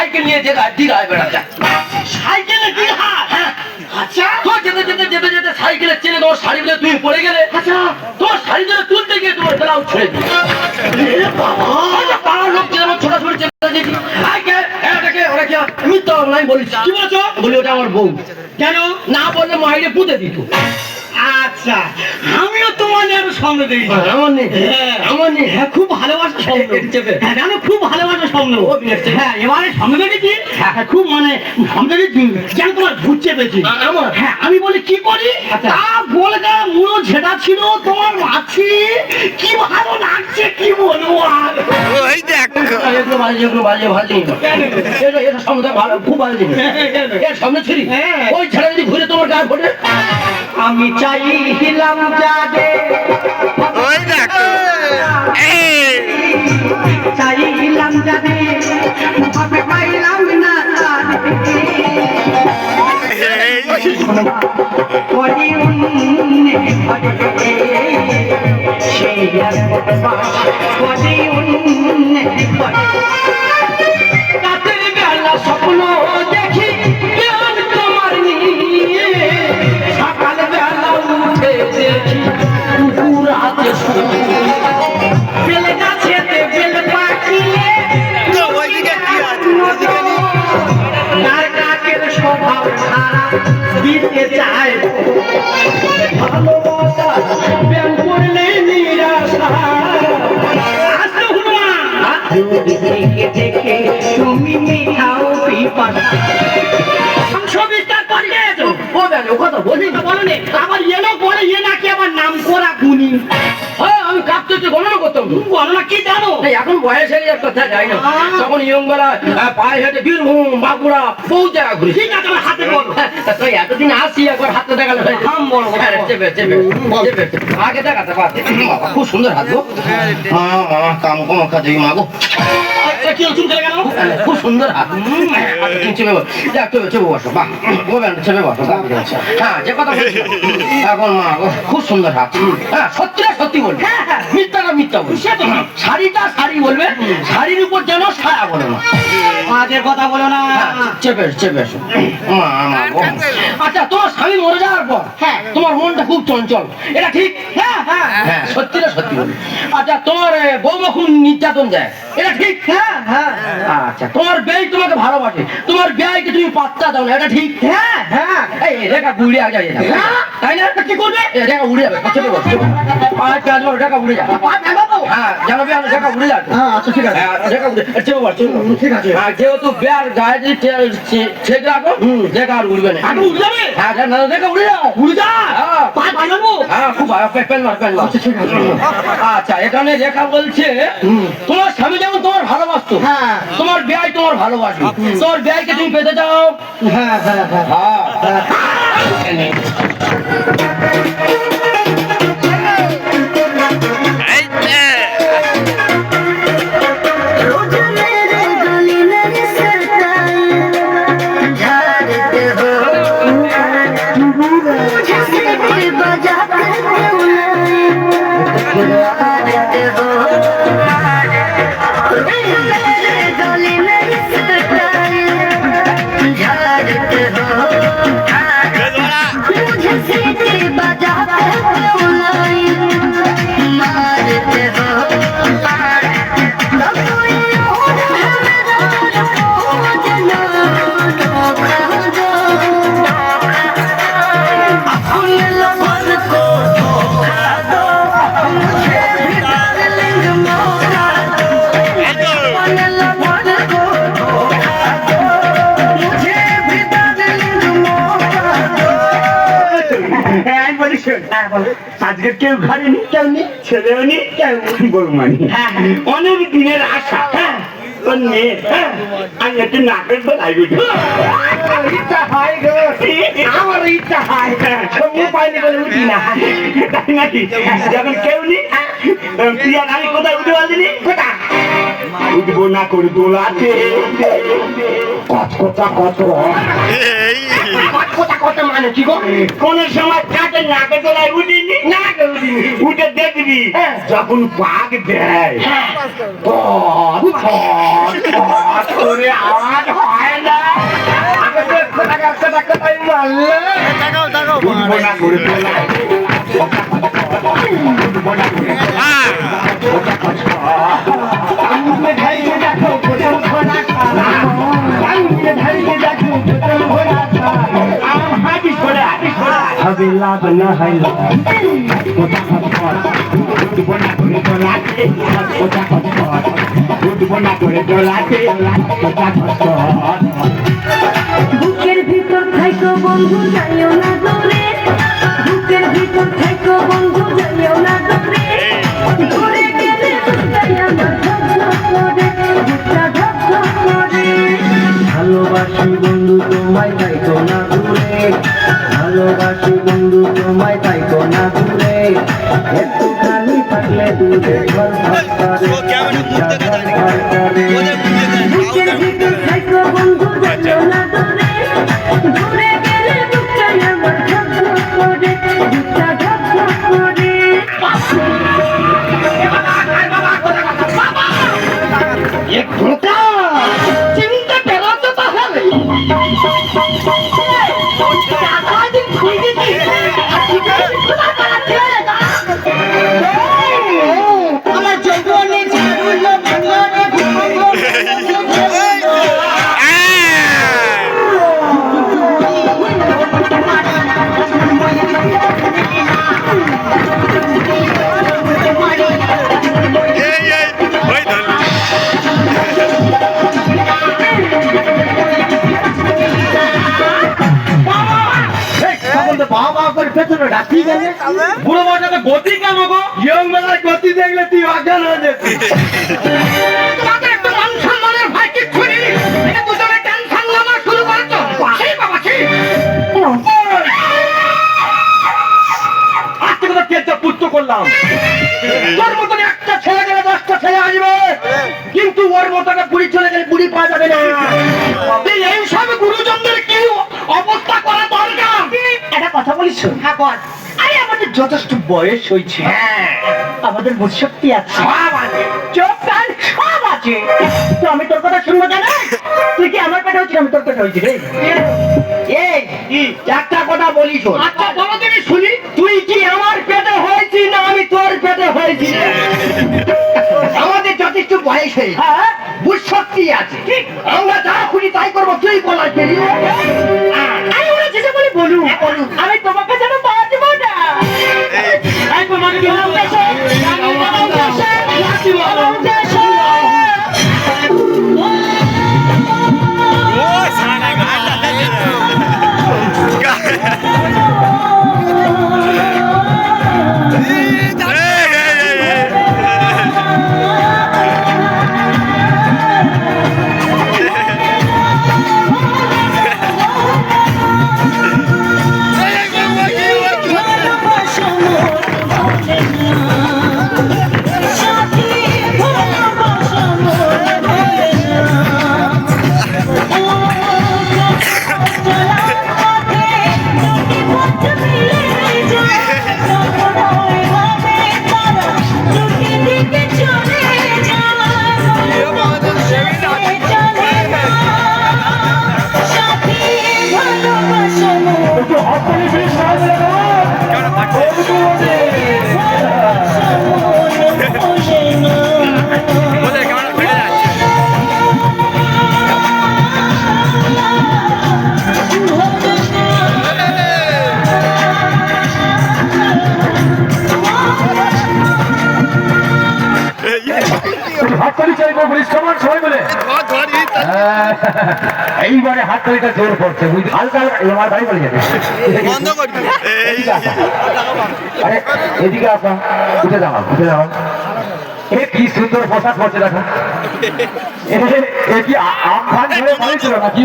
Cycle নিয়ে দীঘায় বেড়াতে। সাইকেলে দীঘা? হ্যাঁ। আচ্ছা। তো যেতে যেতে যেতে যেতে সাইকেলের চেনে তোমার শাড়ি বলে তুমি পড়ে গেলে। আচ্ছা। তোমার শাড়ি ধরে তুলতে গিয়ে তোমার গলাও ছেড়ে দিল। পাড়ার লোক যেমন ছোটাছুটি চেষ্টা দিয়েছি। ওরা কি মিথ্যা আমি বলিস? কি বলছো? বলি ওটা আমার বউ। কেন? না বললে মাইরে পুঁতে দিত। আচ্ছা, আমিও তোমার নিয়ে স্বপ্ন দেখি। আমার নেই, আমার নেই। হ্যাঁ, খুব ভালোবাসা স্বপ্ন। হ্যাঁ, জানো খুব ভালোবাসা স্বপ্ন। হ্যাঁ, এবারে স্বপ্ন দেখেছি। হ্যাঁ, খুব মানে স্বপ্ন দেখেছি যেন তোমার ভূত চেপেছি। আমার? হ্যাঁ, আমি বলি কি করি? তা বলে দেয় মুড়ো ঝেড়া ছিল তোমার মাছি, কি ভালো লাগছে কি বলবো আর। ওই দেখো একটু বাজে এটা সামনে ভালো, খুব ভালো জিনিস। এর সামনে ছিলি ওই ছেড়ে যদি ঘুরে তোমার গায়ে ফোটে। আমি চাইলাম যাবে, ওই দেখো চাইলাম যাবে, ভাবে পাইলাম না করি উন্নে সেই করি উন্নে রাতের বেলা স্বপ্ন দেখি তোমার নিয়ে, সকাল বেলা উঠে দেখি কুকুর হাতে বেল গাছেতে বেল পাকিয়ে ওইদিকে কি আছে ওইদিকে নি তার কাকের স্বভাব খারাপ দিতে চায় ভালোবাসা প্রেম করলে নিরাশা। আসো হনুমান দেখে দেখে তুমি মিঠাও পিপাসা সংসবিস্তার করলে ও বেল ও কথা বলি তো বলো নে আবার এলো পরে এ নাকি আমার নাম করা গুনি। হ্যাঁ আমি কাঁপতে গণনা করতাম তো। গণনা কি জানো? এখন বয়স হয়ে যাওয়ার কথা যায় না। তখন ইয়ং বেলা পায়ে হেঁটে বীরভূম বাঁকুড়া বহু জায়গা ঘুরি। ঠিক আছে আমার হাতে বলো। তো এতদিন আসি একবার হাতে দেখালে আগে দেখাতে পারছি। বাবা খুব সুন্দর হাত গো। কাম কম কাজে মাগো কি চুল করে গেল? খুব সুন্দর হাত। চেপে বসো বাহ চেপে বসো। হ্যাঁ যে কথা বলছি এখন মা গো খুব সুন্দর হাত। হ্যাঁ সত্যিটা সত্যি বলবে, মিথ্যাটা মিথ্যা বলবে। শাড়িটা শাড়ি বলবে, শাড়ির উপর যেন ছায়া বলে না। মাঝের কথা বলো না। চেপে চেপে এসো মা গো। আচ্ছা তোমার স্বামী মরে যাওয়ার পর হ্যাঁ তোমার মনটা খুব চঞ্চল, এটা ঠিক? হ্যাঁ হ্যাঁ হ্যাঁ সত্যিটা সত্যি বলবে। আচ্ছা তোমার বৌমা খুব নির্যাতন দেয়, এটা ঠিক? হ্যাঁ হ্যাঁ আচ্ছা তোমার বেই তোমাকে ভালোবাসে, তোমার বেয়াইকে তুমি পাত্তা দাও না, এটা ঠিক? হ্যাঁ হ্যাঁ এই রেখা উড়ে যাবে তাই না? কি করবে? রেখা উড়ে যাবে, চেপে বস পায়ে পেঁয়াজ মারো, রেখা উড়ে যাবে। হ্যাঁ জানো বেয়ার রেখা উড়ে যাবে। আচ্ছা ঠিক আছে রেখা উড়ে চেপে বস ঠিক আছে। যেহেতু বেয়ার গায়ে যদি ছেক রাখো রেখা আর উড়বে না। উঠে যাবে? হ্যাঁ রেখা উড়ে যাও, উড়ে যা হ্যাঁ পা বানাবো। হ্যাঁ খুব ভালো পেন মার। আচ্ছা এখানে রেখা বলছে তোমার স্বামী যেমন তোমার ভালোবাসতো, হ্যাঁ তোমার বেয়াই তোমার ভালোবাসবে, তোমার বেয়াইকে তুমি পেতে চাও। হ্যাঁ হ্যাঁ হ্যাঁ হ্যাঁ এই যে আজকে কেউ ঘরে নি, কেউ নি, ছেলেও নি, কেউ বৌমানি। অনেক দিনের আশা ওর মেয়ে। আমি একটু নাকের বেলায় বুঝি ইচ্ছা হয় গো, আমার ইচ্ছা হয় পাইলে বলে উঠি না, তাই নাকি? যখন কেউ নি প্রিয়া আমি কোথায় উঠে পারলি? কোথায় উঠবো না করে দোলাতে কচকচা কত কত মানে কি গো? কোন সময় কাটে নাকে তোলায় উঠিনি, নাকে উঠে দেখবি যখন পাক দেয় ফট করে আওয়াজ হয় না। আগে তো কোথায় মারলে তাকাও তাকাও উঠবো না করে তোলা। উঠবো না করে হ্যাঁ আঙুলে ঢাইলে দেখো কোথাও ঘোড়া খাড়া। আঙুলে ঢাইলে দেখো কোথাও ঘোড়া খাড়া। হাঁটিস করে হবে লাভ না হয় কোথা খট উঠবো না করে তোলাতে কোথা খট উঠবো না করে তোলাতে কোথা খট। বুকের ভিতর থাইকো বন্ধু যাইও না দূরে, বুকের ভিতর থাইকো বন্ধু যাইও না দূরে, দূরে গেলে বুকটাই আমার ধক ধক করে, বুকটা ধক ধক করে। ভালোবাসি বন্ধু তোমায় থাইকো না দূরে, ভালোবাসি বন্ধু তোমায় থাইকো না দূরে, একটুখানি থাকলে দূরে ঘর ঘর করে, বুকটা ধক ধক করে। বুকের ভিতর থাইকো বন্ধু যাইও না দূরে, দূরে গেলে বুকটাই আমার ধক ধক করে, বুকটা ধক ধক করে। এক ঘন্টা চিন্তা পেলাতো তাহলে সারাদিন খুঁজে আমার জীবনে ঝাড়ুলো ভাঙরে ওই ধরলি বাবা করে পেছনে ডাকি গেলে বুড়ো বাটাতে গতি কেন গো ইয়ং বেলায় গতি দেখলে তুই অজ্ঞান হয়ে যেতি তোমাদের একটু মান সম্মানের ভাই কিচ্ছু নেই এটা দুজনে টেনশন নেওয়া শুরু করেছো সেই বাবা সেই আজকে তো কেচ্ছা পুত্র করলাম তোর মতন একটা ছেলে গেলে 10টা ছেলে আসবে কিন্তু ওর মতন বুড়ি চলে গেলে বুড়ি পাওয়া যাবে না তুই এই সব গুরুজনদের কি অবস্থা করা দরকার একটা কথা বলিস হ্যাঁ বল। আরে আমাদের যথেষ্ট বয়স হয়েছে, আমাদের বুদ্ধি আছে, সব আছে। চোখ কান সব আছে, তো আমি তোর কথা শুনবো কেন? তুই কি আমার পেটে হচ্ছিস, আমি তোর পেটে হয়েছি রে? এই একটা কথা বলি শোন আচ্ছা বলো তুমি শুনি তুই কি আমার পেটে হয়েছি না আমি তোর পেটে হয়েছি আমাদের যথেষ্ট বয়স হয়েছে হ্যাঁ বুদ্ধি আছে আমরা যা খুঁজি তাই করবো তুই বলার পেরি আমি ওরা যেটা বলি বলুন, আমি তোমাকে যেন বাঁচবো না। এই তোমাকে কি আমার দেশে, আমার দেশে, আমার দেশে। ও সারা গাড়িটা দেখে ওদের কেমন ফেটে যাচ্ছে হাততালি চাইবো বলিস কেমন সবাই বলে এইবারে হাততালিটা জোর পড়ছে বুঝলি হালকা হালকা আমার বাড়ি বলে যাবে বন্ধ করবি এই আরে এদিকে আসা উঠে যাওয়া এ কি সুন্দর পোশাক পড়ছে দেখো এ কি আম খান ধরে বাড়ি ছিল না কি